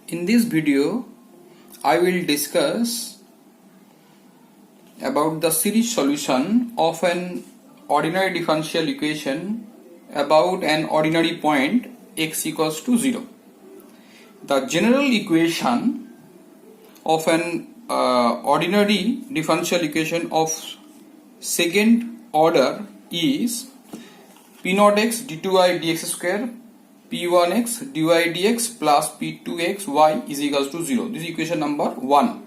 In this video, I will discuss about the series solution of an ordinary differential equation about an ordinary point x equals to 0. The general equation of an ordinary differential equation of second order is p0x d2y dx square p1x dy dx plus p2x y is equals to 0. This is equation number 1,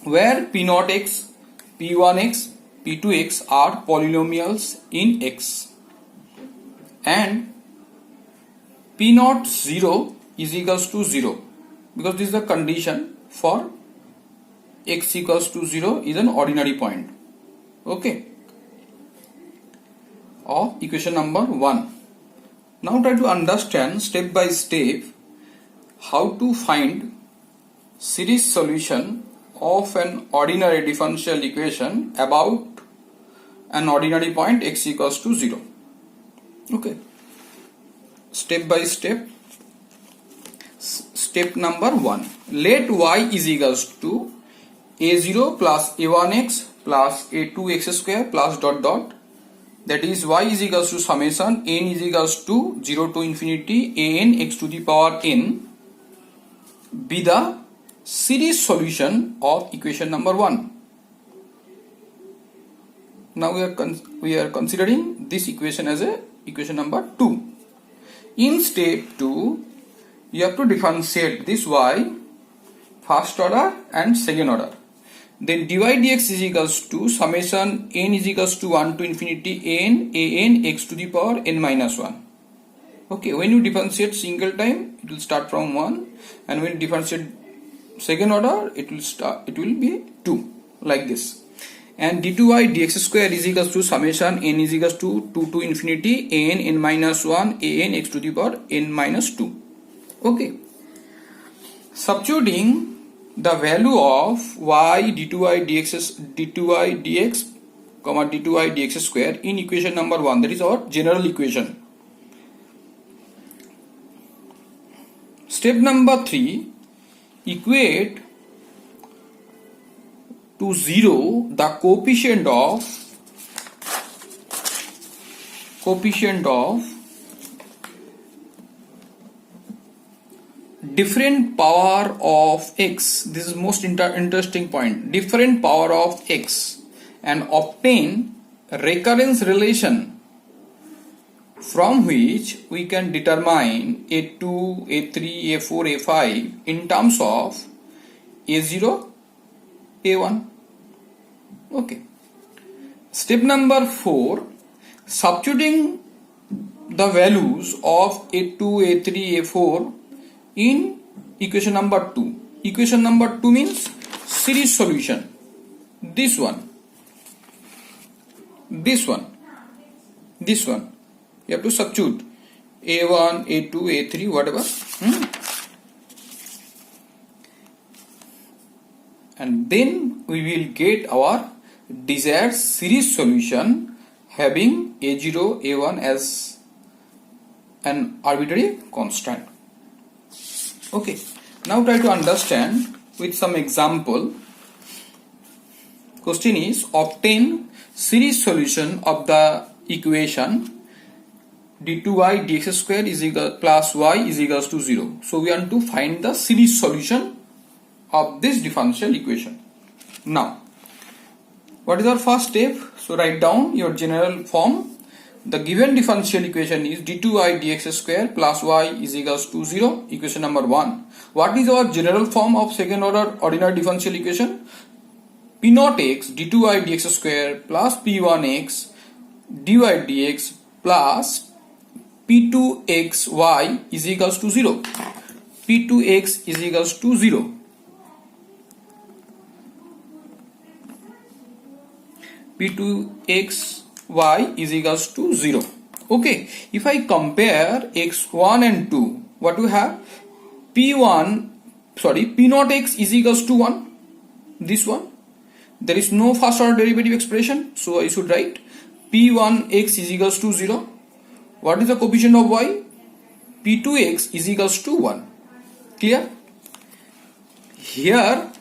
where p0x, p1x, p2x are polynomials in x and p0 0 is equals to 0, because this is the condition for x equals to 0 is an ordinary point. Okay, of equation number 1. Now try to understand step by step how to find series solution of an ordinary differential equation about an ordinary point x equals to 0. Okay, step by step. Step number 1. Let y is equals to a0 plus a1x plus a2x square plus dot dot, that is y is equals to summation n is equals to 0 to infinity an x to the power n be the series solution of equation number 1. Now we are considering this equation as a equation number 2. In step 2, you have to differentiate this y first order and second order. Then dy dx is equals to summation n is equals to 1 to infinity an x to the power n minus 1. Okay, when you differentiate single time, it will start from 1, and when you differentiate second order, it will be 2, like this. And d2y dx square is equals to summation n is equals to 2 to infinity n minus 1 an x to the power n minus 2. Okay, substituting the value of y d2y dx comma d2y dx square in equation number 1, that is our general equation. Step number 3, equate to 0 the coefficient of different power of x. This is most interesting point. Different power of x, and obtain recurrence relation from which we can determine a2, a3, a4, a5 in terms of a0, a1. Okay. Step number 4, substituting the values of a2, a3, a4 in equation number 2. Equation number 2 means series solution. This one. You have to substitute a1, a2, a3, whatever. And then we will get our desired series solution having a0, a1 as an arbitrary constant. Okay, now try to understand with some example. Question is, obtain series solution of the equation d2y dx square is equal plus y is equals to 0. So we want to find the series solution of this differential equation. Now, what is our first step? So write down your general form. The given differential equation is d2y dx square plus y is equals to 0, equation number 1. What is our general form of second order ordinary differential equation? p0x d2y dx square plus p1x dy dx plus p2xy is equals to 0. p2x is equals to 0. p2xy is equals to 0. Okay, if I compare x1 and 2, what do we have? p0x is equals to 1. This one. There is no first order derivative expression, so I should write p1x is equals to 0. What is the coefficient of y? p2x is equals to 1. Clear? Here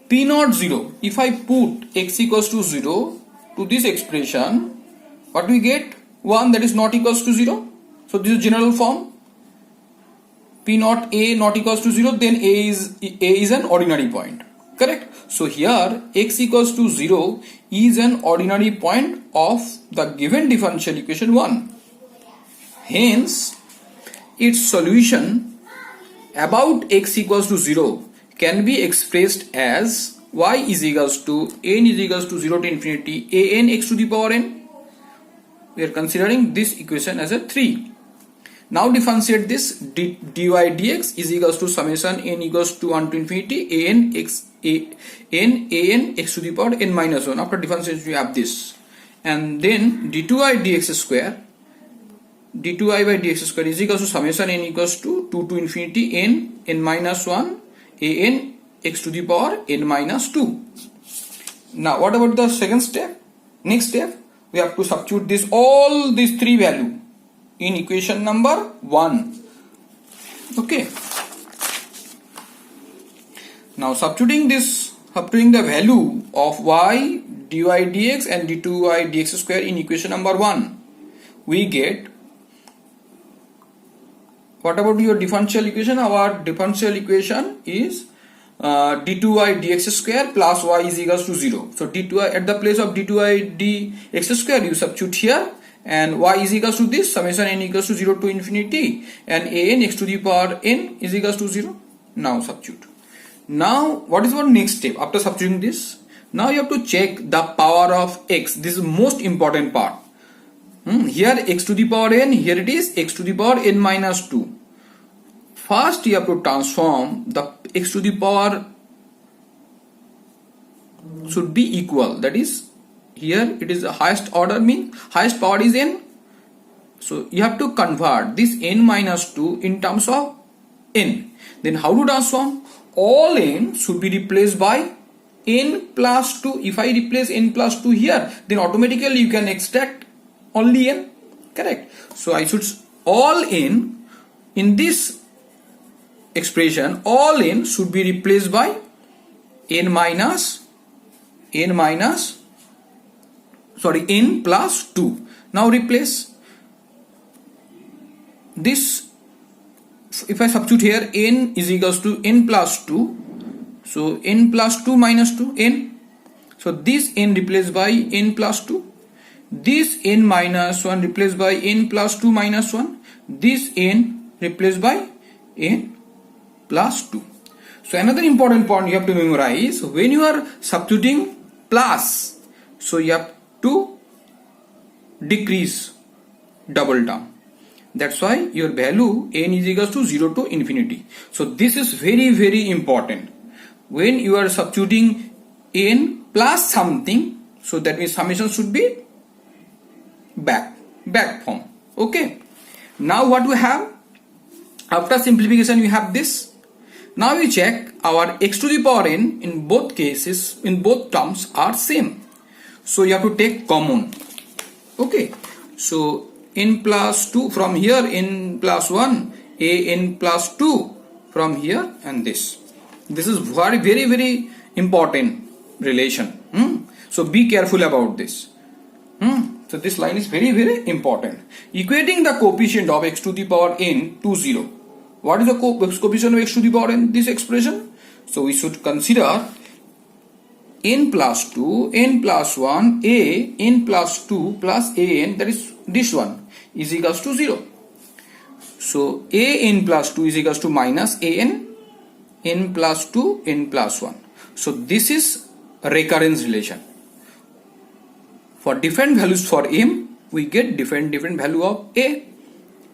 P naught 0. If I put x equals to 0 to this expression, what we get? 1, that is not equals to 0. So this is general form. P naught a not equals to 0, then a is an ordinary point. Correct? So here x equals to 0 is an ordinary point of the given differential equation 1. Hence, its solution about x equals to 0 can be expressed as y is equals to n is equals to 0 to infinity a n x to the power n. We are considering this equation as a 3. Now differentiate this. Dy dx is equals to summation n equals to 1 to infinity a n x to the power n minus 1. After differentiation we have this, and then d2i dx square d2i by dx square is equals to summation n equals to 2 to infinity n minus 1 a n x to the power n minus 2. Now what about the second step? Next step, we have to substitute all these three values in equation number 1. Okay. Now substituting the value of y dy dx and d2y dx square in equation number 1, we get, what about your differential equation? Our differential equation is d2y dx square plus y is equals to 0. So d2y, at the place of d2y dx square you substitute here, and y is equals to this summation n equals to 0 to infinity and a n x to the power n is equals to 0. Now substitute. Now what is our next step after substituting this? Now you have to check the power of x. This is most important part. Here x to the power n, here it is x to the power n minus 2. First you have to transform the x to the power should be equal, that is here it is the highest order, means highest power is n. So you have to convert this n minus 2 in terms of n. Then how to transform? All n should be replaced by n plus 2. If I replace n plus 2 here, then automatically you can extract only n. Correct? So I should all n in this expression, all n should be replaced by n plus 2. Now replace this. If I substitute here, n is equals to n plus 2. So n plus 2 minus 2 n. So this n replaced by n plus 2. This n minus 1 replaced by n plus 2 minus 1. This n replaced by n plus 2. So another important point you have to memorize, when you are substituting plus, so you have to decrease double term. That's why your value n is equals to 0 to infinity. So this is very important. When you are substituting n plus something, so that means summation should be back form. Okay. Now what we have? After simplification we have this. Now we check our x to the power n in both cases, in both terms are same. So you have to take common. Okay. So n plus 2 from here, n plus 1, a n plus 2 from here, and this. This is very important relation. So be careful about this. So this line is very important. Equating the coefficient of x to the power n to 0. What is the coefficient of x to the power n? This expression. So we should consider n plus 2, n plus 1, a n plus 2 plus a n, that is this one, is equals to 0. So a n plus 2 is equals to minus a n plus 2, n plus 1. So this is a recurrence relation. For different values for m, we get different value of a0,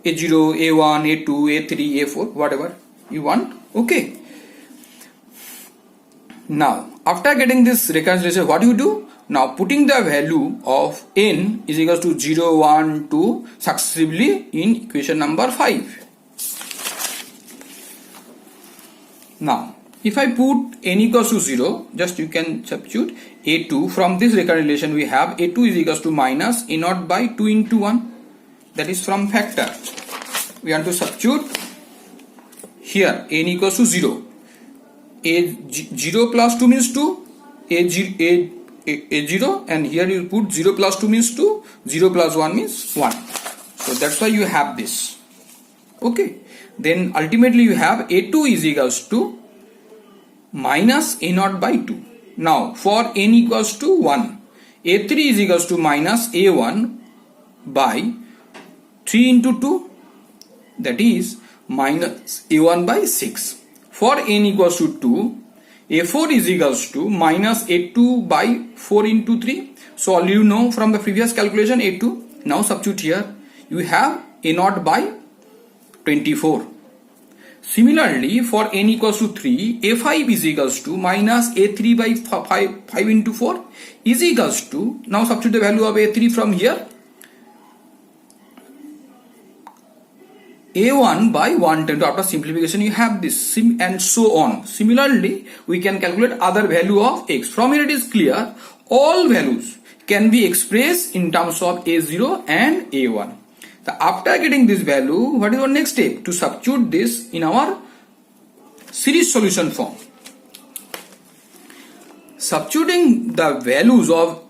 a1, a2, a3, a4, whatever you want. Okay. Now, after getting this recurrence relation, what do you do? Now, putting the value of n is equals to 0, 1, 2 successively in equation number 5. Now, if I put n equals to 0, just you can substitute a2. From this recurrent relation we have a2 is equals to minus a0 by 2 into 1. That is from factor. We want to substitute here n equals to 0. A0 plus 2 means 2, A0, and here you put 0 plus 2 means 2, 0 plus 1 means 1. So that's why you have this. Okay, then ultimately you have A2 is equals to minus A0 by 2. Now for n equals to 1, A3 is equals to minus A1 by 3 into 2, that is minus A1 by 6. For n equals to 2, A4 is equals to minus A2 by 4 into 3. So all you know from the previous calculation A2. Now substitute here. You have A0 by 24. Similarly, for n equals to 3, A5 is equals to minus A3 by 5 into 4 is equals to, now substitute the value of A3 from here, A1 by 110. After simplification you have this and so on. Similarly, we can calculate other value of x. From here it is clear all values can be expressed in terms of A0 and A1. So after getting this value, what is our next step? To substitute this in our series solution form. Substituting the values of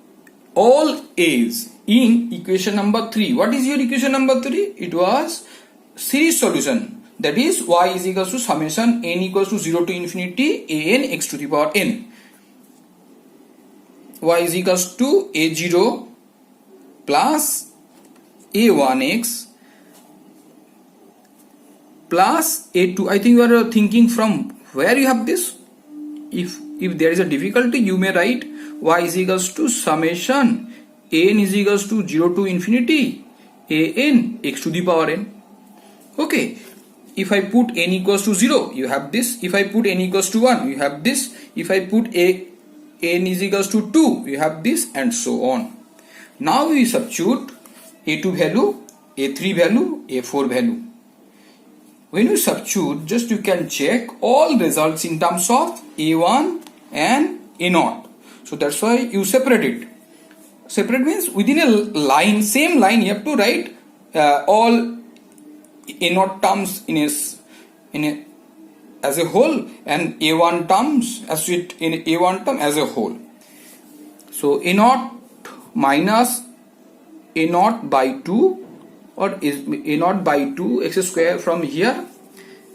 all a's in equation number 3. What is your equation number 3? It was series solution, that is y is equals to summation n equals to 0 to infinity a n x to the power n. Y is equals to a0 plus a1x plus a2. I think you are thinking from where you have this. If there is a difficulty, you may write y is equals to summation n is equals to 0 to infinity a n x to the power n. Okay, if I put n equals to 0, you have this. If I put n equals to 1, you have this. If I put n is equals to 2, you have this, and so on. Now we substitute a2 value, a3 value, a4 value. When you substitute, just you can check all results in terms of a1 and a0. So that's why you separate it. Separate means within a line, same line, you have to write all a0 terms as a whole and a1 terms as it in a1 term as a whole. So a0 minus a0 by 2, or is a0 by 2 x square from here,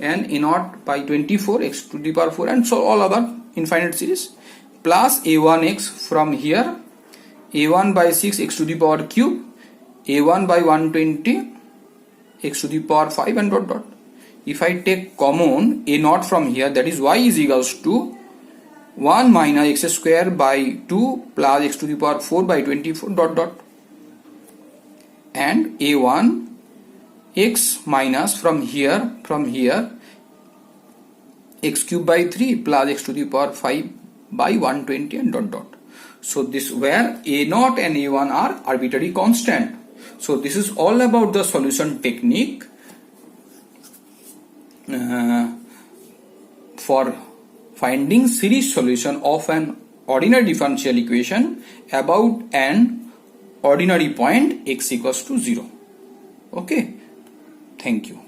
and a0 by 24 x to the power 4, and so all other infinite series, plus a1x from here, a1 by 6 x to the power cube, a1 by 120 x to the power 5, and dot dot. If I take common a0 from here, that is y is equals to 1 minus x square by 2 plus x to the power 4 by 24 dot dot, and a1 x minus from here x cube by 3 plus x to the power 5 by 120 and dot dot. So this where a0 and a1 are arbitrary constant. So this is all about the solution technique for finding series solution of an ordinary differential equation about an ordinary point x equals to 0. Okay, thank you.